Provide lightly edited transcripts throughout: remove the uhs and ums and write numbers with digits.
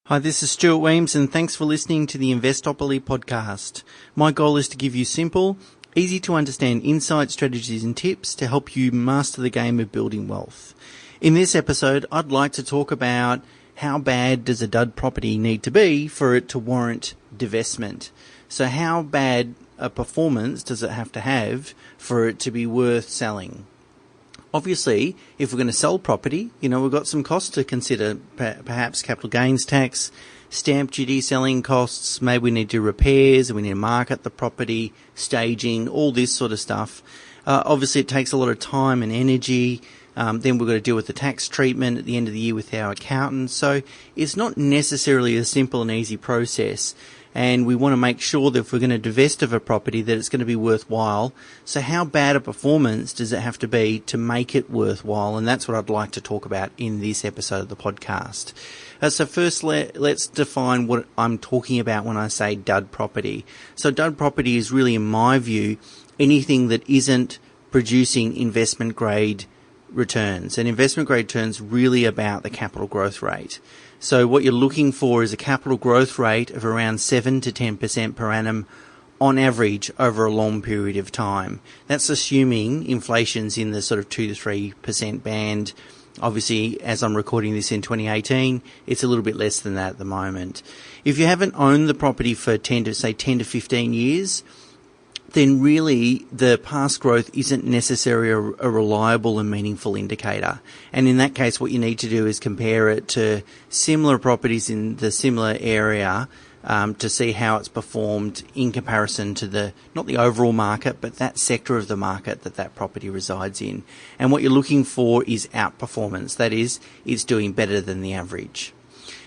Hi, this is Stuart Weems, and thanks for listening to the Investopoly podcast. My goal is to give you simple, easy to understand insights, strategies and tips to help you master the game of building wealth. In this episode, I'd like to talk about how bad does a dud property need to be for it to warrant divestment. So how bad a performance does it have to have for it to be worth selling? Obviously, if we're going to sell property, we've got some costs to consider, perhaps capital gains tax, stamp duty, selling costs, maybe we need to do repairs, and we need to market the property, staging, all this sort of stuff. Obviously, it takes a lot of time and energy. Then we've got to deal with the tax treatment at the end of the year with our accountant. So it's not necessarily a simple and easy process. And we want to make sure that if we're going to divest of a property that it's going to be worthwhile. So how bad a performance does it have to be to make it worthwhile? And that's what I'd like to talk about in this episode of the podcast. So first, let's define what I'm talking about when I say dud property. So dud property is really, in my view, anything that isn't producing investment grade returns. And investment grade returns really about the capital growth rate. So what you're looking for is a capital growth rate of around 7 to 10% per annum on average over a long period of time. That's assuming inflation's in the sort of 2 to 3% band. Obviously, as I'm recording this in 2018, it's a little bit less than that at the moment. If you haven't owned the property for 10 to 15 years, then really the past growth isn't necessarily a reliable and meaningful indicator. And in that case, what you need to do is compare it to similar properties in the similar area to see how it's performed in comparison to not the overall market, but that sector of the market that property resides in. And what you're looking for is outperformance. That is, it's doing better than the average.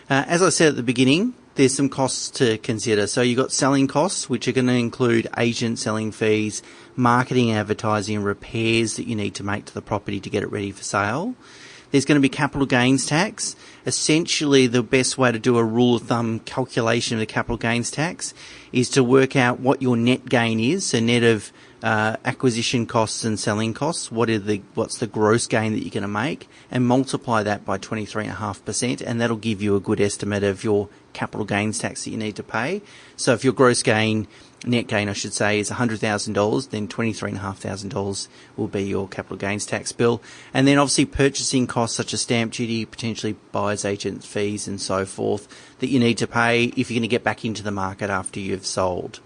As I said at the beginning, there's some costs to consider. So you've got selling costs, which are going to include agent selling fees, marketing, advertising, and repairs that you need to make to the property to get it ready for sale. There's going to be capital gains tax. Essentially, the best way to do a rule of thumb calculation of the capital gains tax is to work out what your net gain is, so net of acquisition costs and selling costs. What's the gross gain that you're going to make, and multiply that by 23.5%, and that'll give you a good estimate of your capital gains tax that you need to pay. So if your net gain, is $100,000, then $23,500 will be your capital gains tax bill. And then obviously purchasing costs such as stamp duty, potentially buyer's agent fees and so forth that you need to pay if you're going to get back into the market after you've sold.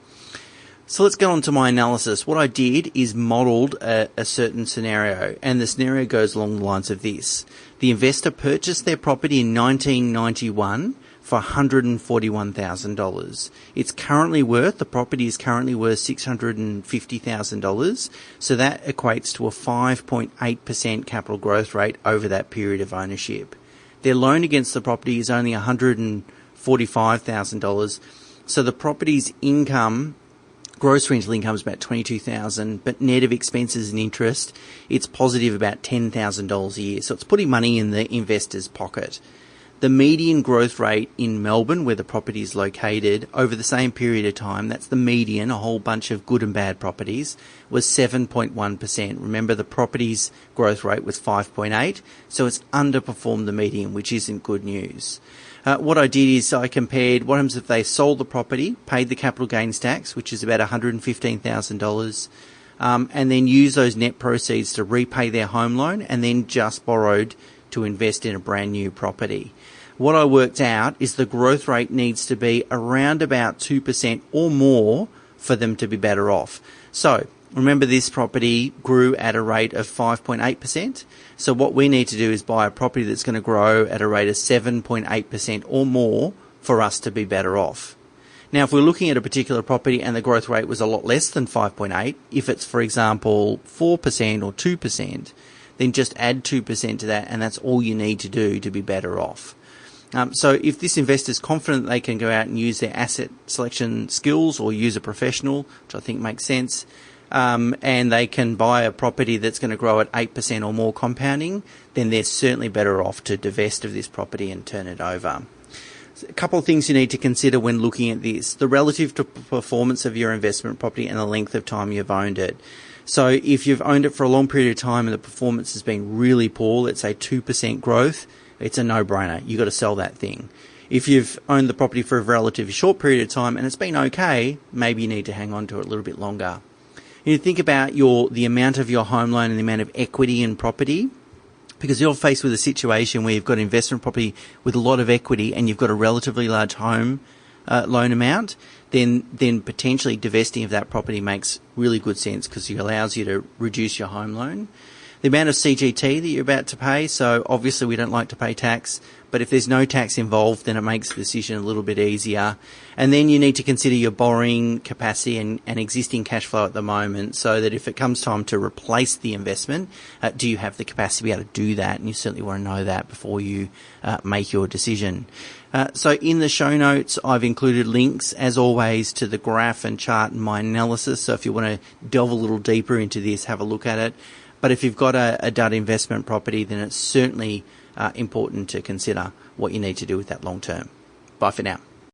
So let's get on to my analysis. What I did is modelled a certain scenario, and the scenario goes along the lines of this. The investor purchased their property in 1991 for $141,000. The property is currently worth $650,000, so that equates to a 5.8% capital growth rate over that period of ownership. Their loan against the property is only $145,000, so the property's gross rental income is about $22,000, but net of expenses and interest, it's positive about $10,000 a year. So it's putting money in the investor's pocket. The median growth rate in Melbourne, where the property is located, over the same period of time, that's the median, a whole bunch of good and bad properties, was 7.1%. Remember, the property's growth rate was 5.8, so it's underperformed the median, which isn't good news. What I did is I compared what happens if they sold the property, paid the capital gains tax, which is about $115,000, and then used those net proceeds to repay their home loan, and then just borrowed to invest in a brand new property. What I worked out is the growth rate needs to be around about 2% or more for them to be better off. So remember, this property grew at a rate of 5.8%. So what we need to do is buy a property that's going to grow at a rate of 7.8% or more for us to be better off. Now, if we're looking at a particular property and the growth rate was a lot less than 5.8, if it's, for example, 4% or 2%, then just add 2% to that, and that's all you need to do to be better off. So if this investor is confident they can go out and use their asset selection skills or use a professional, which I think makes sense, and they can buy a property that's going to grow at 8% or more compounding, then they're certainly better off to divest of this property and turn it over. A couple of things you need to consider when looking at this: the relative performance of your investment property and the length of time you've owned it. So if you've owned it for a long period of time and the performance has been really poor, let's say 2% growth, it's a no-brainer. You've got to sell that thing. If you've owned the property for a relatively short period of time and it's been okay, maybe you need to hang on to it a little bit longer. You think about the amount of your home loan and the amount of equity in property, because you're faced with a situation where you've got investment property with a lot of equity and you've got a relatively large home loan amount, then potentially divesting of that property makes really good sense because it allows you to reduce your home loan. The amount of CGT that you're about to pay, so obviously we don't like to pay tax, but if there's no tax involved, then it makes the decision a little bit easier. And then you need to consider your borrowing capacity and existing cash flow at the moment, so that if it comes time to replace the investment, do you have the capacity to be able to do that? And you certainly want to know that before you make your decision. So in the show notes, I've included links, as always, to the graph and chart and my analysis. So if you want to delve a little deeper into this, have a look at it. But if you've got a dud investment property, then it's certainly important to consider what you need to do with that long term. Bye for now.